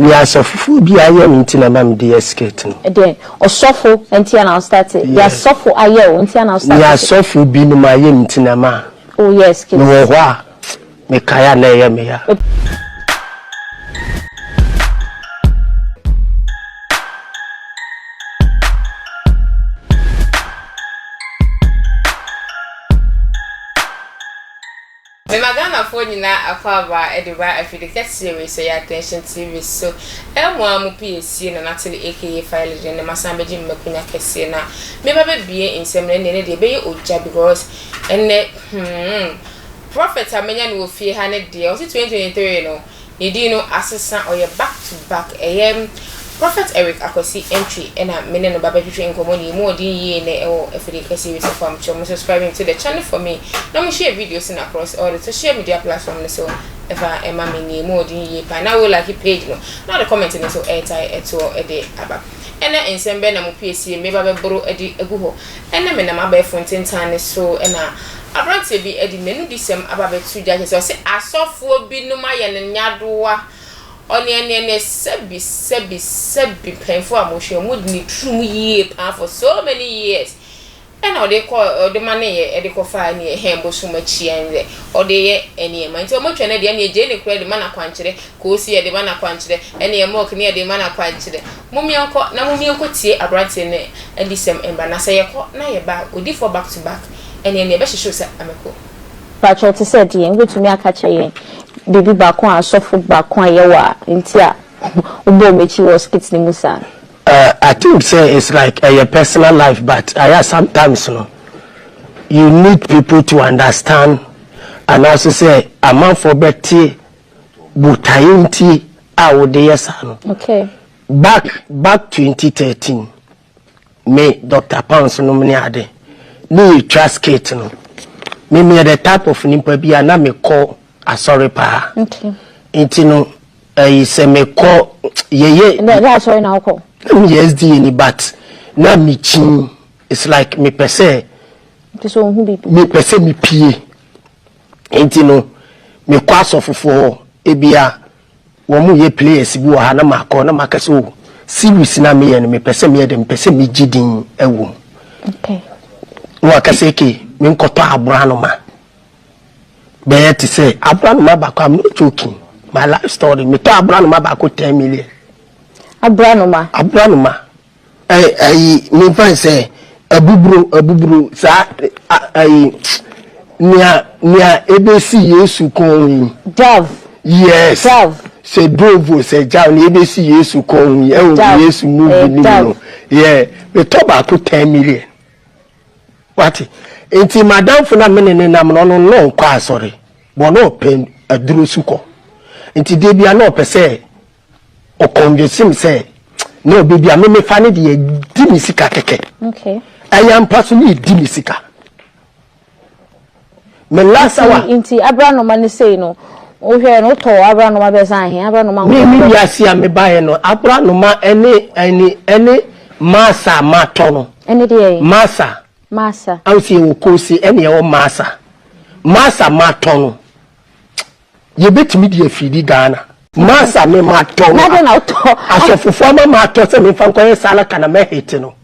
Yeah, so for be I am in mam the skate. Then or suffer until I start it. Yeah, suffer I until I start. Yeah, suffer be no my yin tinama. Oh yes, no wa me kaya na ya me ya. Me magana phone na akwaba ediba afidike series so ya attention TV so emu amu PSC na Natalie aka file de masamba ji mmekunya kese na me ba bie nsem na ne de be oja because enne prophet amenya no ofie ha ne de o 2023 no yedi no assistant or back to back Prophet Eric Akosi entry and a minute of Baba Future in Commoni more DNA or Africa series of farm. Subscribing to the channel for me. Now we share videos in across all the social media platforms. So if I am a mini more DNA, and I will like a page no. Now the commenting is so airtight a day about. And then in some Ben and PSC, maybe I borrow a go. And then I'm a bear fontaine tan so and I brought to be Eddie Menu Disem about 2 judges. So say I saw 4 be no my and Yadua. Only any sebi painful emotion would need true year for so many years. And how they call the money they call fire near Hembo so much and or they any man so much and any Jenny credit man a quantity, Koose the man a quantity, any more near the man a quantity. Mummy uncle, now mummy uncle tea a bright in and this and Banasa na your back, would differ back to back, and any best shows at Amico. But what said, you go to me a catch a baby back one, soft back one, yawa, intia, Ubo Michi was kids Nimusa. I think say it's like your personal life, but I sometimes you need people to understand and also say a man for Betty Butayinti Awodeyasano. Okay. Back 2013, me Dr. Pounds nominade. No trust Kate no. Me the type of nimpa bi na me call sorry pa. Okay. Intino say me call ye. That's why now call. Yes, the but na me chin. It's like me per se. So who be? Me per se me pie. Intino me kwaso fofo ebia wo mu ye players bi wo ha na makọ na makaso series na me ye me per se me dem per se me gidin ewo. Okay. Wakaseke me nkoto abranoma be to say abranoma back. I'm not joking. My life story me to abranoma back 10 million. Abranoma me fan say abubru sa nia ebesi Yesu kon Dove. Yes. Dove. Say Dove say Jaw ni ebesi Yesu kon Yesu movie ni no. Yeah, me to back 10 million. What? Inti madam for na menene na no kwa sorry. But no pen aduru suko. Inti de bia no pese o convince say no baby me fani de di misika keke. Okay. I am personally di misika. Me last hour inti abranoma ne say no. O hwe no to abranoma be san he abranoma. Me ya sia me bae no abranoma ene masa matono. Ene de Masa. I see you Koose any old massa. Massa matono. You bet me the feedy Ghana. Massa me matono. As of former matos and if I'm going sala can a mehetino.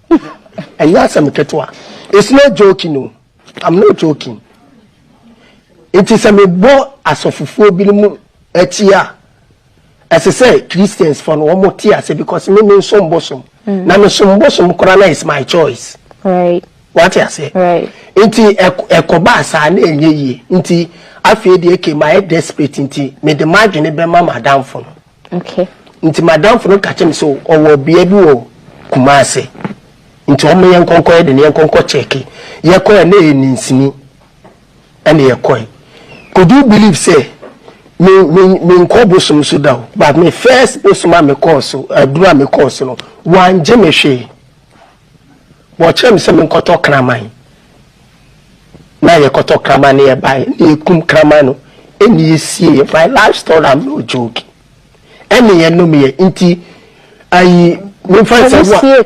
And yes, I'm ketua. It's not joking, no. I'm not joking. It is a me bo as of 4 billion etia. As I say, Christians for one more tear, say because me mean some bosom. Now some bosom corona is my choice. Right. What I say? Right. Inti ekobasa na enye inti afie de eke my desperate inti me the margin be madam for. Okay. Inti madam for ka chem so owo bia bi wo Kumase. Inti o me yenkonko de ne yenkonko cheki. Ye ko na eninsini. Ene ye ko. Could you believe say me nkobo so so daw but me first osuma me course adura me course no wan je me hwe. Watch him some koto kraman. Na ye koto kraman ye buy ye kum kramano. Any ye see my lifestyle I'm no joking. Any ye no me inti I me find say what ye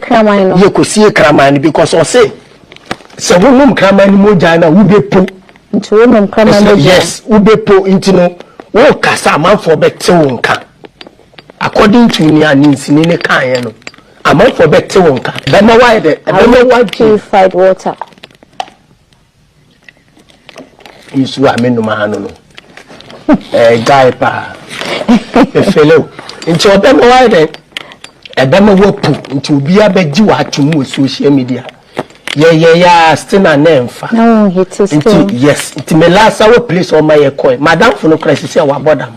ko see kraman because I say so wonum kraman mo jana wo be po. Nti wonum kraman mo yes wo be po inti no wo kasa man for better wonka. according to ni aninsini ne kan no amanfo bete wonka bema why the bema why purified water isu amenu mahano no guy pa efelo nti obema why the ebema wopu nti obi abeji wa atumu social media yeah still na nemfa no hit is yes nti me last our place on my coin madam for no crisis say wa bodam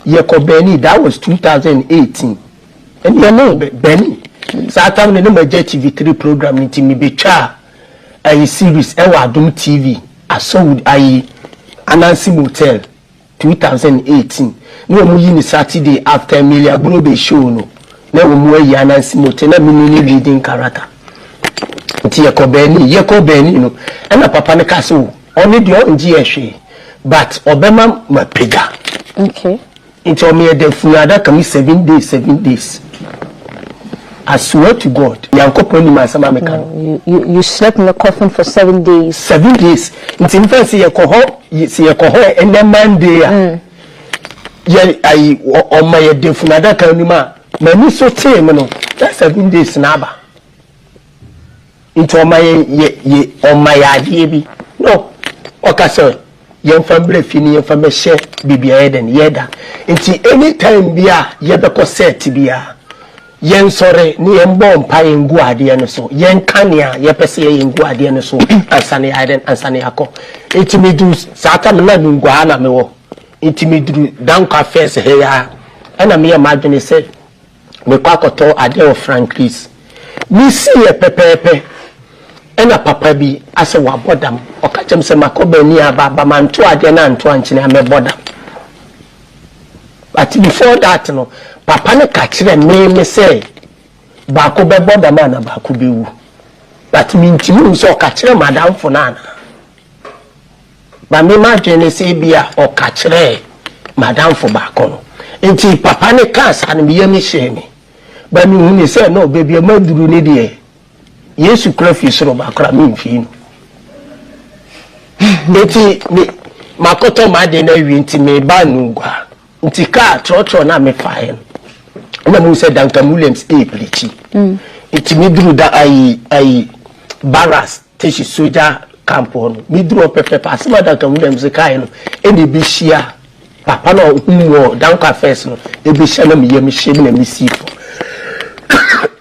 ye ko Benny that was 2018 and your name Benny Satam ne ma Tvgh program nti me betwa a series e wa Adom TV aso I Anansi Motel 2018 no mu yi ni Saturday after Emilia Brobe show no na wo mu yi Anansi Motel na me ni leading character nti ye ko Benny no na papa ne ka so only the onji ehwe but obema mapega okay into me the funada come 7 days I swear to God yankopon ni masama meka you slept in the coffin for 7 days 7 days nti nfa se ye ko ho and Monday ye ai o ma ye the funada kan ni ma mani so team no that 7 days na aba into my ye on my idea bi no okase yen fambre fini yen fam share bibia eden yeda nti anytime bia ye be ko set bia yen sore ni yen bom pa yen gu ade no so yen kanea ye pese yen gu ade no so ansane iden ansane akọ nti me du sata me na ngu ana me wo nti me du dan ka face he ya ana me imagine say me kwa koto ade of Franklis mi see ye pepepe ena papa bi ase wa bodam okachem se makoba ni aba manto ade na anto anchine ame bodam but before that no papa ne ka kire me say ba ko be bodam na ba ko be wu but me ntimi so ka kire madam fo na ba me ma dwene se bia o ka kire madam fo ba ko no enti papa ne ka sa ne me yemi sheme ba mi hu ni say no baby maduru ni de Yesu Kristo soro bakra mi mfi eti makoto ma de na wi nti me ba nungwa nti ka trotro na me fae na mu se danka Williams preach eti mi duru da ai Barras teshi soja camp on mi duru pepe pasima danka Williams kai no eni bi hia papa no humo danka first no e bi hia na me yemi hye na mi sifo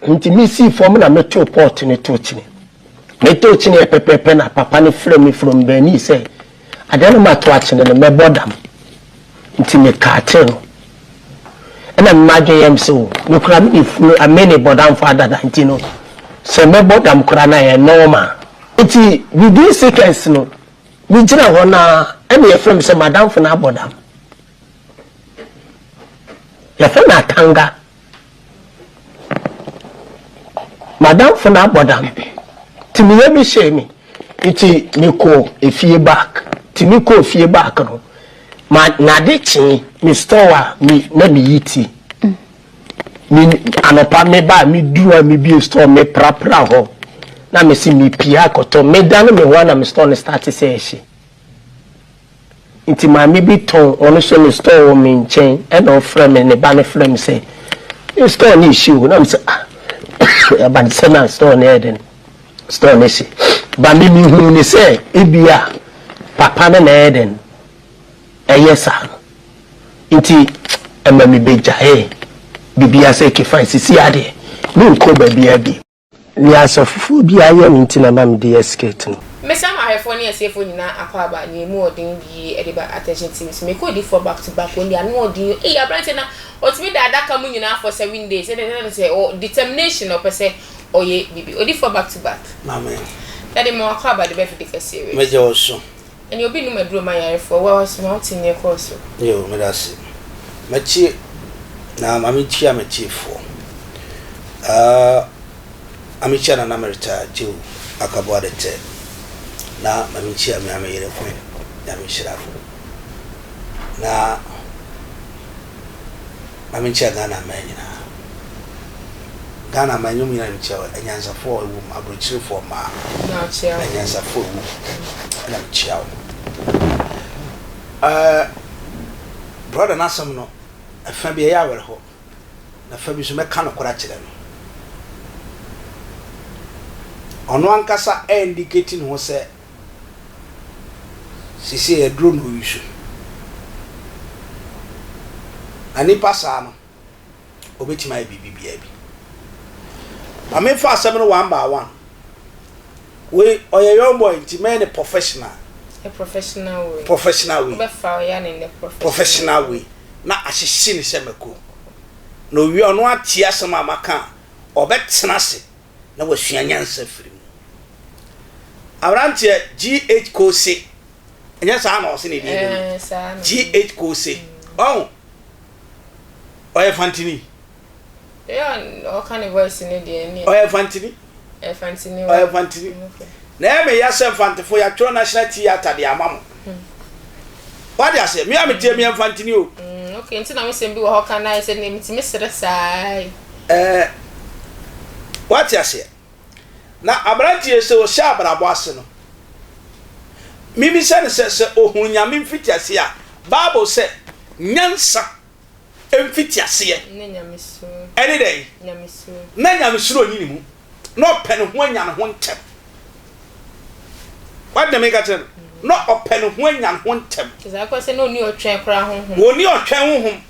nti mi si form na meto port ne tochini meto chini e pepepe na papa ne frame from Benny say adana ma to achine ne mebodam nti me kaate no na imagine yam so no kra me funu amene bodam father da nti no se mebodam kra na ye normal nti within seconds no mi jira ho na ene ye frame say madam for na bodam ya fe na tanga madam for na bodam timi ye mi shame iti niko efie back timi ko efie back no ma na de chi mi store mi na mi yiti mi anopa me ba mi duwa mi bi store me prapra ho na me si mi pia koto me dan me ho na me store ne start say she iti ma mi bi ton ono so me store o mi nchen e no frame ne ba ne frame say you store ni issue na me say ban sena store ne eden store ne si ba mi hu ni say ebia papa na eden eyesa nti ema mi beja bibia say ke fan sisi ade mi nko ba bia bi ni asofufu bi aye nti na ma mi de escape no Mesama ahefo ni asefo nyina akwaba ni mu odin bi ediba attention teams me ko di for back to back when they are no odin abrante na otimi da adaka mu nyina for 7 days and say determination or say oye bibi odi for back to back amen that mo akwaba de be fi de series meje oso and you be no maduro ma yarefo wa was mountain near course yo me dasi mechi na mami chia mechi fo amicha na namerita ju akabwa de te na mami chia me ameyere fo ya mi shirafo na mami chia Ghana manyu mi na ntia enyansa fo ewu abrochire fo ma na chia enyansa fo ewu na ntia brother nasam no afa bia ya were ho na fa bi so meka no kora kire no ono ankasa indicating ho se sisi e drone no issue ani pasa no obetima bibi bia bi ame fa asem no one by one we oye young boy nti men professional a professional way we fa ya ne professional way na ahyehyɛ ne semako no wi ono atia asem amaka obetena se na wasua nyansa firi mu abrantie GH Koose enya sa na ose ne di GH Koose oh oye fantini o kan voice ne di ni oye fantini na me ya se fantifo ya tro national theater de amamo what ya say me am tie me fantini o okay nti na me se bi wo kan na se ne mti me sere sai what ya say na abrantie se o sha abrabo ase no mimi se ohun nyame mfiti ase a bible se nyansa emfiti ase ye ne nyame so any day nyame so na nyame suro nyini mu no pen ho anya ho ntem what the make it no open ho anya ho ntem za ko se no ni otwen kra ho woni otwen ho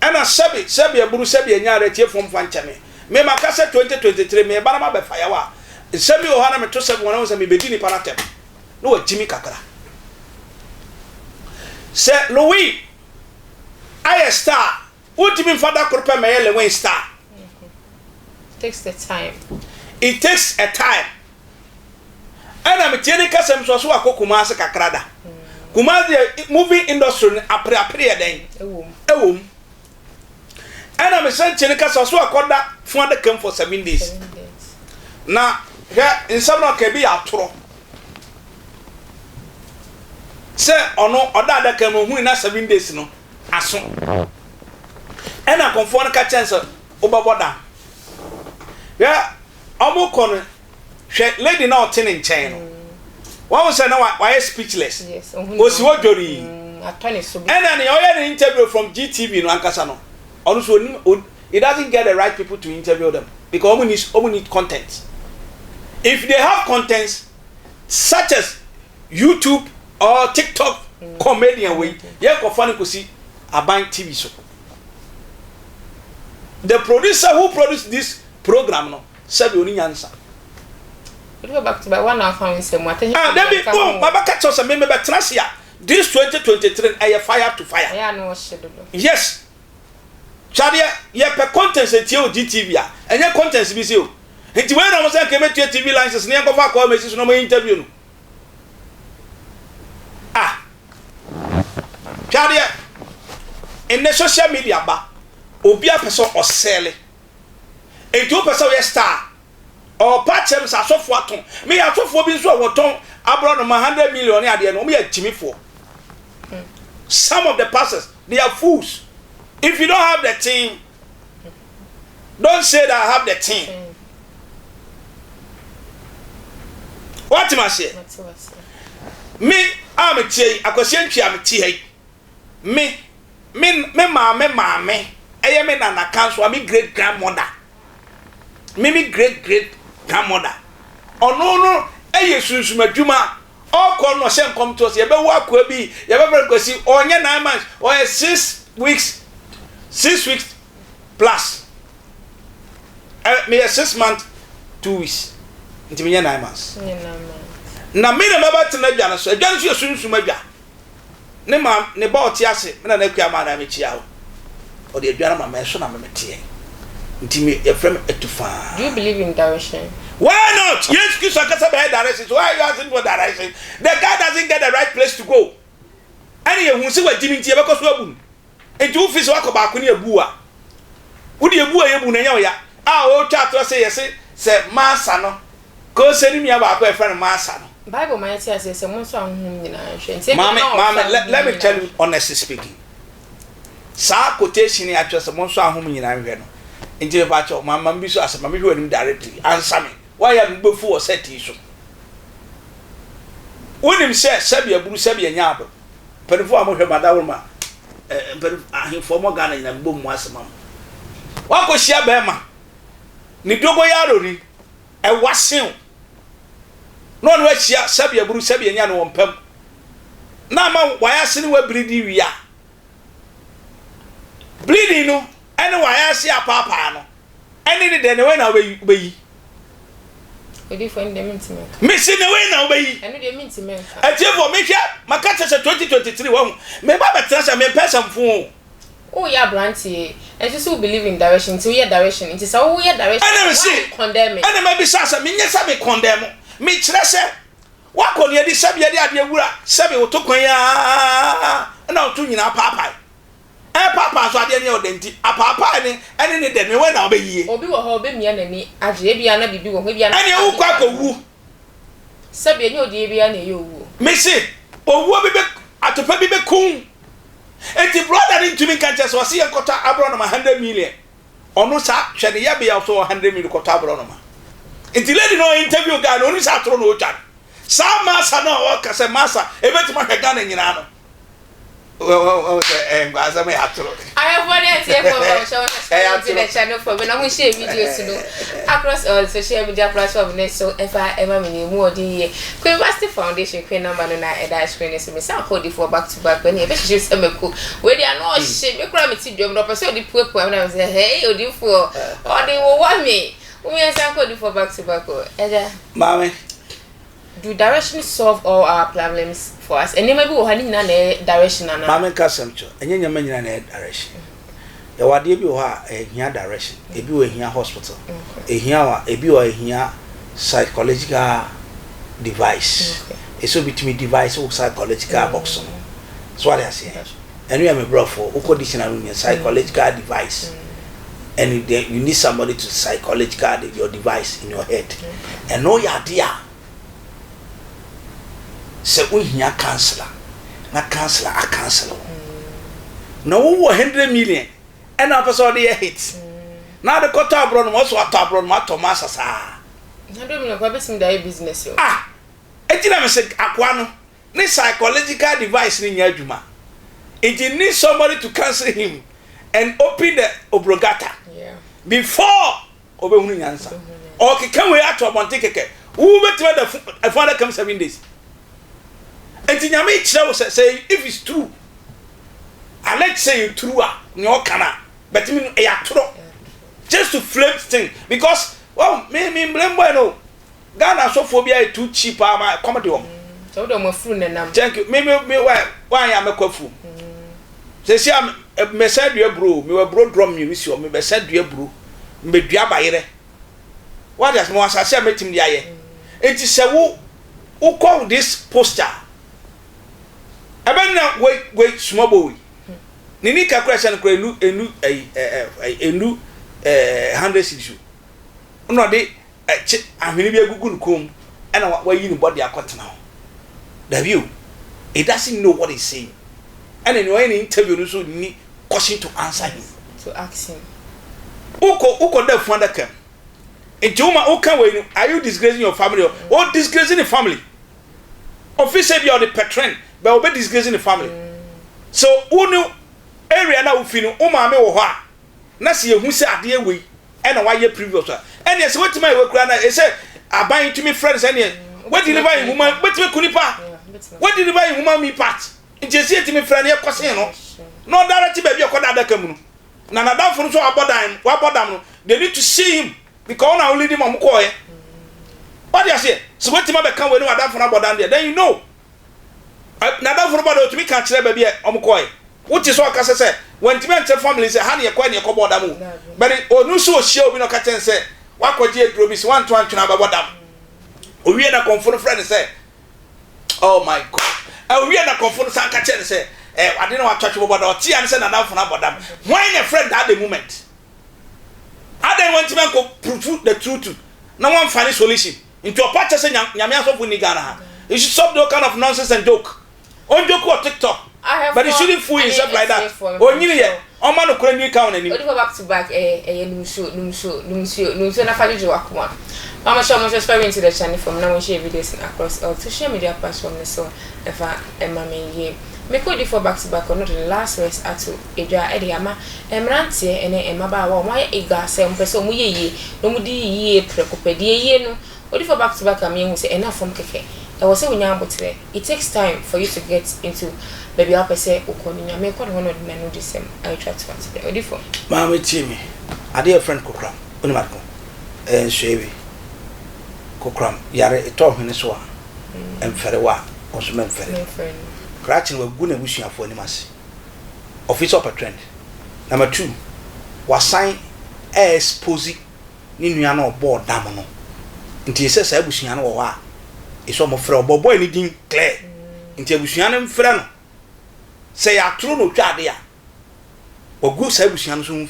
ana sabi aburu sabi anya retie fom fa ncheme me makasa 2023 me bana ma be fire wa sabi o hana me to sabi wona se me bedi ni panatem no wa jimi kakra se Louis I star ultimate father korpe me yele wen star takes the time. It takes a time. And I'm telling you, some so Kumasi kakrada. Kumasi movie industry apre then. And I'm saying Chenika so akoda for the camp for 7 days. Now, in some of Kebi atro. Say ono oda camp who in 7 days no aso. And I confirm ka chance obaboda. Yeah, Omukon, lady now turning chain. What was now? Why speechless? Yes, was what Jory? And then the interview from GTV no Ankasano. Also, it doesn't get the right people to interview them because we need content. If they have contents such as YouTube or TikTok comedian way, yeah, funny to see a bank TV show. The producer who produced this program no sabi oni nyansa we go back to by 1 hour and say what David baba catch us me betrasia this 2023 aye fire to fire yeah no schedule yes chadia ye pe contents etie o GTV a enye contents bi se o enti we na mo say ke metie TV license ne enkofa ko message no mo interview no chadia in the social media ba obi a person o sell and 2% we star or patchem asofo aton me asofo bi so woton abroad no 100 million ya de no me atimi for some of the pastors they are fools. If you don't have the team, don't say that I have the team. What am I saying? Me am a tea akwasientwi am tea me mama I am in an account so me great grandmother. Mimi great grandmother. Oh no, eye sunsun adwuma. All call no same come to us. You be work we be. You be go see onye 9 months or 6 weeks. 6 weeks plus. Me 6 months 2 weeks. Nti me 9 months. Na me na baba tena dwa na so. Dwa so sunsun adwa. Ne ma ne ba oti ase. Me na akua ma na me chia ho. O de adwa na ma me so na me tie. Intimi Ephraim etufa. Do you believe in direction? Why not? Yes, you can say directions. Why are you asking for direction? The guy doesn't get the right place to go. And you who see what Jimmy Tia because we are and two fish walk about when you bua. Would you bua you ya? Oh, chat say yes, say Masano. Go send me about my friend Masano. Bible might say someone saw him in Mamma, let me tell you honestly speaking. Sa quotation actually someone saw him in Iran. Into the batch of my mammy so as a mammy who him directly answer me. Why am before set issue? When him said Sabia Blue Sabia Yabo, but before I moved her Madama, but I inform Ghana in a boom was a mum. wako shia bema ni dogo yaro ni e wasen no no shia sabi aburu sabi anya no wompam na ma wayase ni wabridi wia bleeding no ene wayase apapa no ene ni de ne we na obeyi odi for ndem ntime me se ne we na obeyi eno de ntime atiefo me hwa makata se 2023 wo me ba betrasa me person fun oh yeah branty and you still believe in direction so yeah direction it is so yeah direction and me see condemn and me be sasa me nyesa me condemn me kire se wako ne di sabi ade ade wura sabi wo to kwan ya na wo to nyina papa papa so ade ne odenti apapa ne ene ne de me we na obeyie obi wo ho obe mia nani age bia na bibi wo ho bia na ene wo kwa ko wu sabi enye odi bia na ye owu me see owu bi be atopa bi be kun enti brother ni ntumi kanche so se yakota abro no 100 million onu sa hwede ya be ya so 100 million kota abro no ma enti lady no interview ga no onu sa atoro no ojan sa masa no o ka se masa ebetima hwega na nyina no ngwaza me atoro I have one idea for show the channel for when I share videos across all social media platforms so if I ever mean more the Queen Master Foundation Queen number no na e screen is me say hold for back to back when e be just emeko we dey no shit me kura me ti dwom no person dey puepu na say hey odi for or dey wo want me we say hold for back to back eja mama do direction solve all our problems for us and maybe we have na direction na mama kasam cho enye nyama nyina na direction ya wade bi wo ha ehia direction ebi wo ehia hospital ehia wa ebi wo ehia psychological device eso bitimi device wo psychological box so what I say and you am a bro for uko dictionary psychological device and you need somebody to psychological your device in your head and no ya dia se uhia counselor na counselor a counselor na wo 100 million and na person dey hit na the quarter abroad no so abroad ma Thomas asa 100 million kwa besim dey business yo etina me se akwa no ni psychological device ni nya adwuma it need somebody to counsel him and open the obrogata before obehunu nyansa o keka we ato bonte keke wo betima the father come 7 days. And nyame kire wo say if it's true I let's say you true no kana but me e atoro just to flip thing because well me blame boy no Ghana so phobia is too cheap am comedy home so do mo fru na nam thank you me why am kwafu say see am me said you bro me we bro drum music o me said you bro me dua bayere what does mo asase metim dia ye enti se wo call this poster abena we small boy nini kakra shan kra enu 100 issue no de ahwene bi agugu nkom na wa yi ni body akotena ho the view it doesn't know what he's saying and in any interview no so ni question to answer him to ask him uko da funda kam ejuma uka we are you disgracing your family or disgracing the family officer be on the patron but obe disgracing the family so unu area na ufinu o ma me wo ho a na se ehu se ade ewe e na wa ye previous and yes wetima we kura na e say aban to me friends and what deliver in woman wetima kunipa what deliver in woman me part injesi etimi friend ye kwose no direct baby akoda adaka mu na na dan funu so abodam no they need to see him because na only them amko ye what you say so wetima be kan we no adan funu abodam there then you know na dan funu bodo to me kan kire baby amko ye which is what I say when the family say how you kwa ni ko bodam but onu so ohia obi no ka ten say wakoje drobis one to one tuna babodam owie na confront friend say oh my god owie na confront san ka chen say ade na watwache boboda oti an say na dan funu abodam when your friend at the moment I don't want to prove the truth no one find solution into a patch say nyame asofu ni Ghana ha you should stop those kind of nonsense and joke on joke on TikTok but you shouldn't fool yourself like that oh nyini ye o ma no kura ni ka on ani we go back to back numsho na fajo wakoma mama show mo subscribe into the channel from now we share videos across all social media platforms so if I am me could for back to back or not the last rest at Eja Ediama, Emrantie, and Emaba, why a gas and person ye, no mudi ye, precopedia, no, or if back to back, I mean, we say enough from Keke. I was saying, today, it takes time for you to get into baby up. I say, Okonia, make one of the men who this I try to answer the audio. Mammy Timmy, a dear friend Kokram, Unimarco, and Shavy Kokram, Yare, a talk in this one, and Ferrewa, or some men friend. Cratching were good and wishing for any mass. Office upper trend. Number 2 was sign as posy, Ninuano board damono. Until he says, I wish you know it's almost for a boy anything clear. Until we see him friend. Say, I true no chadia. Or good say we see him.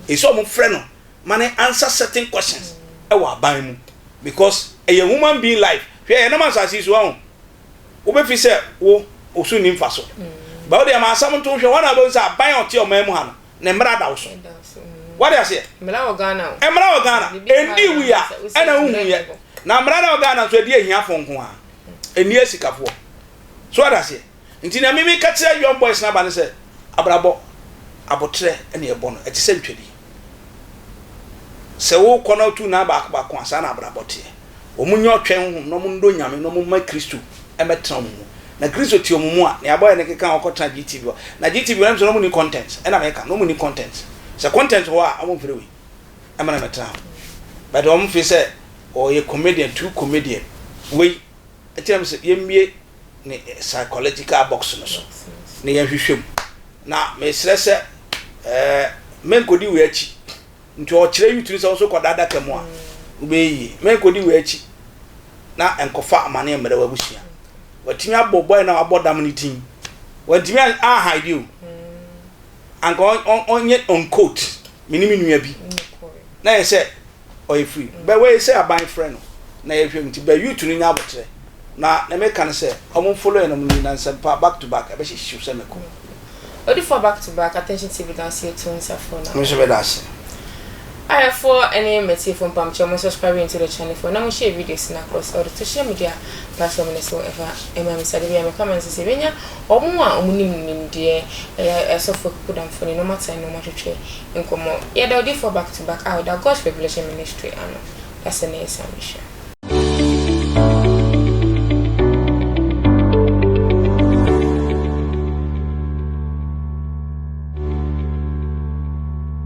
It's almost friend. Money answer certain questions. I will buy him because a woman being life. Here, no man says he's wrong. Obefi say, oh, osu ni mfaso. But the man someone to show one about say buy on your memoir. Ne mra da so. What do you say? Mla Ghana. Emra Ghana. Endi we are. And a woman. Na mrada Ghana so dey hia fon ko a eni asikafo so ada se nti na mimi ka tire young boys na ba ne se abrabo abotre ene ebo no eti se ntwedi se wo kono tu na ba ko asa na abrabo te omunyo twen hu no mu ndo nyame no mu ma Kristo emetra mu na Kristo ti omumu a na aboy ne keka okota GTV na GTV na no mu ni content ena me ka no mu ni content se content ho a amon frewe emana metra but o mu fi se or a comedian, 2 comedian. We, I tell them, you me psychological box. Near you. Now, Miss Lesser, men could do it. Into our train to also called that Camoa. We men could do it. Now, and Kofa money and Mother Bushia. What Timmy boy now about dominating. When Timmy I hide you. And go on yet on coat. Minimum be. Now I said. Or free. But where you say a buying friend, na you to be you to ni abotre. Na me can say, I won't follow any and back to back. I bet she should send me. Only for back to back attention TV dance here to answer for now. Mr. Bedas. I have 4 any material from Pamcho, subscribing to the channel for now. Share videos across all the social media platforms whatsoever. Emma Misadivia comments to Savina or more Munim dear a soft put on for no matter no matter trade in Como. Yet I'll do for back to back out that God's Revelation Ministry. That's the name, Samisha.